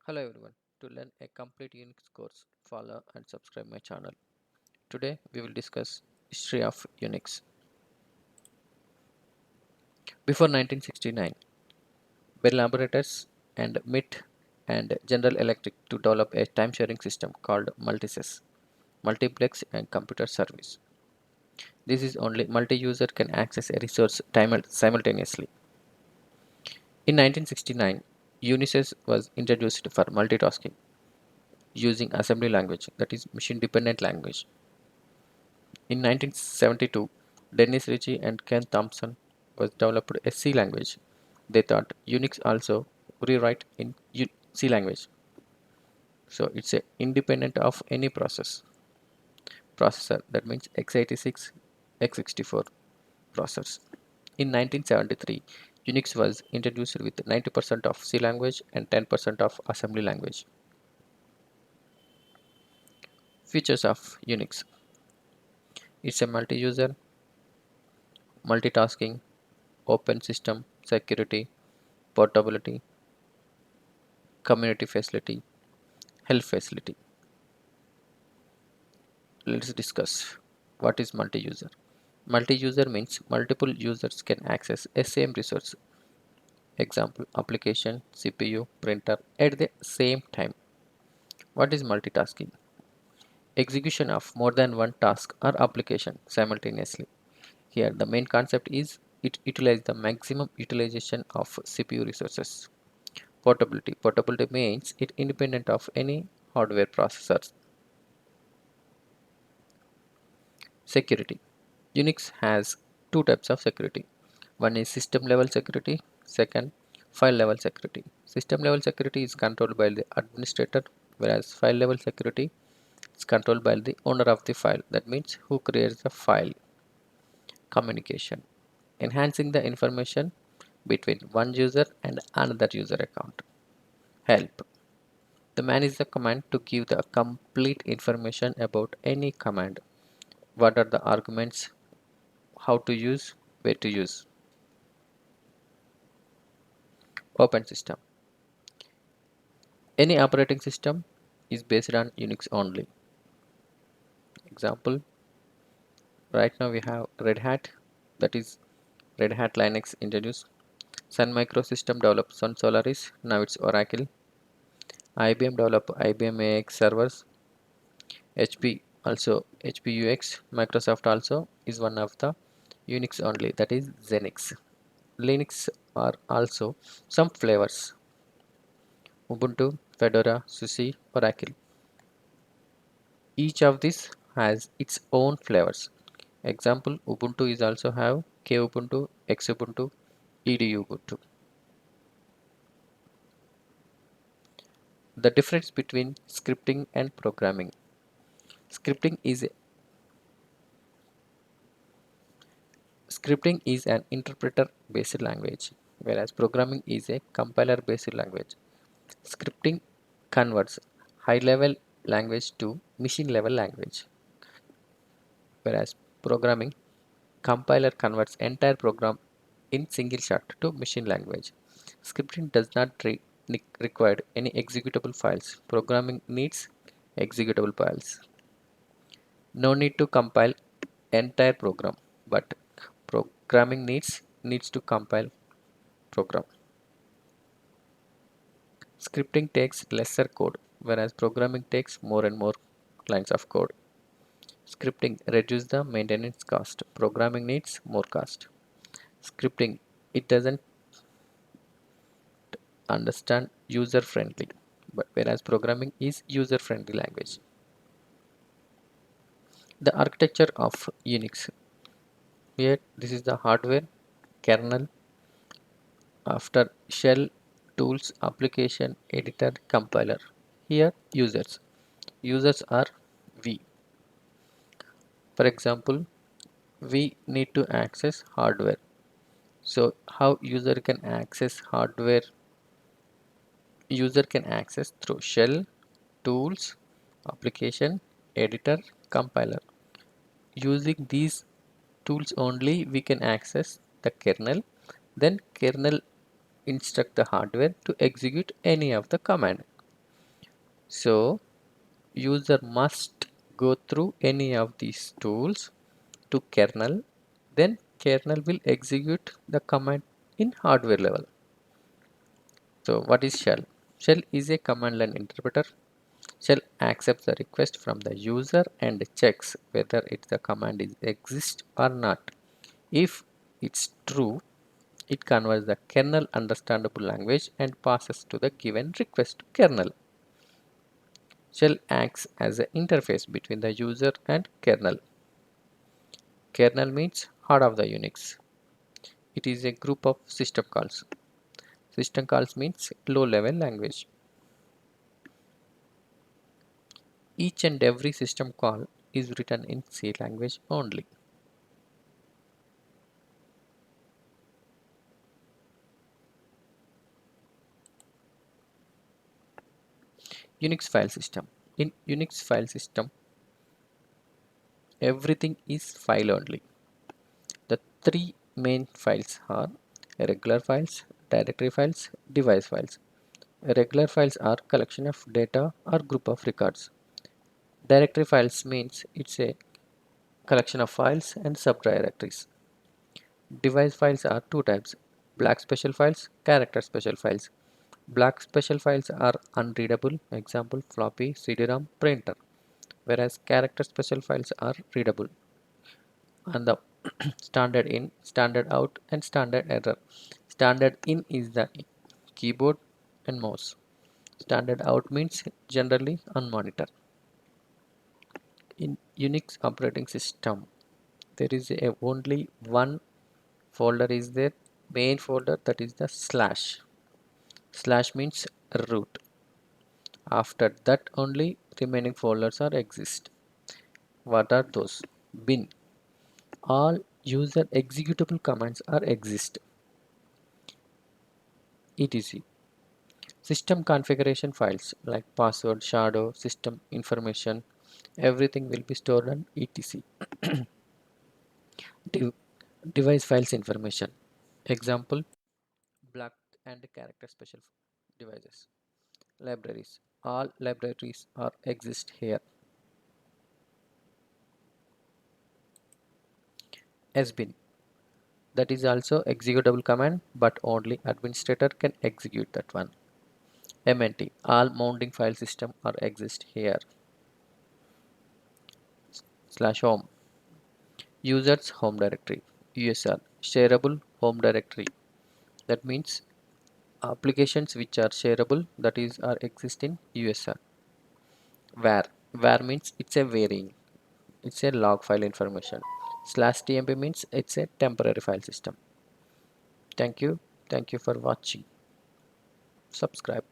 Hello everyone. To learn a complete Unix course, follow and subscribe my channel. Today we will discuss history of Unix. Before 1969, Bell Laboratories and MIT and General Electric to develop a time-sharing system called Multisys, Multiplex and Computer Service. This is only multi-user can access a resource simultaneously. In 1969, Unisys was introduced for multitasking using assembly language, that is machine-dependent language. In 1972, Dennis Ritchie and Ken Thompson was developed a C language. They thought Unix also rewrite in C language. So it's a independent of any processor. That means x86, x64 processors. In 1973, Unix was introduced with 90% of C language and 10% of assembly language. Features of Unix. It's a multi-user, multitasking, open system, security, portability, community facility, health facility. Let's discuss what is multi-user. Multi-user means multiple users can access a same resource. Example, application, CPU, printer at the same time. What is multitasking? Execution of more than one task or application simultaneously. Here the main concept is it utilizes the maximum utilization of CPU resources. Portability. Portability means it independent of any hardware processors. Security. Unix has two types of security. One is system level security, second file level security. System level security is controlled by the administrator, whereas file level security is controlled by the owner of the file. That means who creates the file. Communication. Enhancing the information between one user and another user account. Help. The man is the command to give the complete information about any command. What are the arguments, how to use, where to use. Open system. Any operating system is based on Unix only. Example, right now we have Red Hat, that is Red Hat Linux introduced. Sun Microsystem developed Sun Solaris, now it's Oracle. IBM developed IBM AX servers. HP also HPUX. Microsoft also is one of the Unix only, that is Xenix. Linux are also some flavors. Ubuntu, Fedora, SUSE, Oracle. Each of these has its own flavors. Example, Ubuntu is also have Kubuntu, Xubuntu, Ubuntu. The difference between scripting and programming. Scripting is scripting is an interpreter based language, whereas programming is a compiler based language. Scripting converts high level language to machine level language, whereas programming compiler converts entire program in single shot to machine language. Scripting does not require any executable files. Programming needs executable files. No need to compile entire program, but programming needs to compile program. Scripting takes lesser code, whereas programming takes more and more lines of code. Scripting reduces the maintenance cost. Programming needs more cost. Scripting, it doesn't understand user friendly, but whereas programming is user friendly language. The architecture of Unix. Here this is the hardware, kernel, after shell, tools, application, editor, compiler. Here users are we. For example, we need to access hardware. So how user can access hardware? User can access through shell, tools, application, editor, compiler. Using these tools only we can access the kernel. Then kernel instruct the hardware to execute any of the command. So user must go through any of these tools to kernel, then kernel will execute the command in hardware level. So what is shell? Shell is a command line interpreter. Shell accepts the request from the user and checks whether the command exists or not. If it's true, it converts the kernel understandable language and passes to the given request to kernel. Shell acts as an interface between the user and kernel. Kernel means heart of the Unix. It is a group of system calls. System calls means low level language. Each and every system call is written in C language only. Unix file system. In Unix file system, everything is file only. The three main files are regular files, directory files, device files. Regular files are collection of data or group of records. Directory files means it's a collection of files and subdirectories. Device files are two types: black special files, character special files. Black special files are unreadable, example floppy, CD-ROM, printer, whereas character special files are readable. And the standard in, standard out, and standard error. Standard in is the keyboard and mouse. Standard out means generally on monitor. In Unix operating system, there is only one folder is there, main folder, that is the slash. Slash means root. After that only remaining folders are exist. What are those? Bin. All user executable commands are exist. etc. System configuration files like password, shadow, system information, everything will be stored on etc. Dev device files information. Example, black and character special devices. Libraries. All libraries are exist here. Sbin. That is also executable command, but only administrator can execute that one. MNT. All mounting file system are exist here. Slash home. Users home directory. USR. Shareable home directory. That means applications which are shareable, that is are exist in USR. Var. Var means it's a varying. It's a log file information. Slash TMP means it's a temporary file system. Thank you. Thank you for watching. Subscribe.